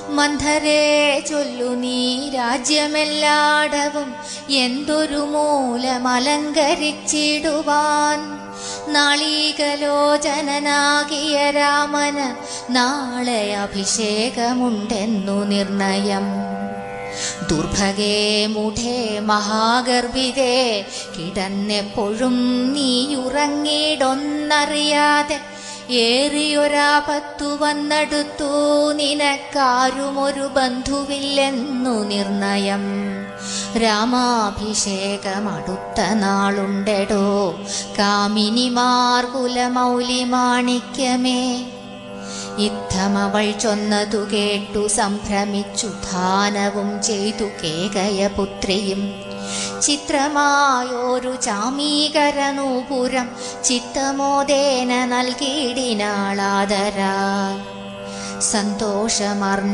മന്ധരേ ചൊല്ലു നീ രാജ്യമെല്ലാടവും എന്തൊരു മൂലമലങ്കരിച്ചിടുവാൻ. നാളീകലോചനനാകിയ രാമന് നാളെ അഭിഷേകമുണ്ടെന്നു നിർണയം. ദുർഭഗേ മൂഢേ മഹാഗർഭികേ, കിടന്നെപ്പോഴും നീയുറങ്ങിയിടൊന്നറിയാതെ ഏറിയൊരാപത്തു വന്നെടുത്തു നിനക്കാരുമൊരു ബന്ധുവില്ലെന്നു നിർണയം. രാമാഭിഷേകമടുത്ത നാളുണ്ടെടോ കാമിനിമാർ കുലമൗലി മാണിക്യമേ. യുദ്ധമവൾ ചൊന്നതു കേട്ടു സംഭ്രമിച്ചു ദാനവും ചെയ്തു കേകയപുത്രിയും. ചിത്രമായോരു ചാമീകരനൂപുരം ചിത്തമോദേന നൽകിയിടിനാളാദരാൽ. സന്തോഷമർന്നി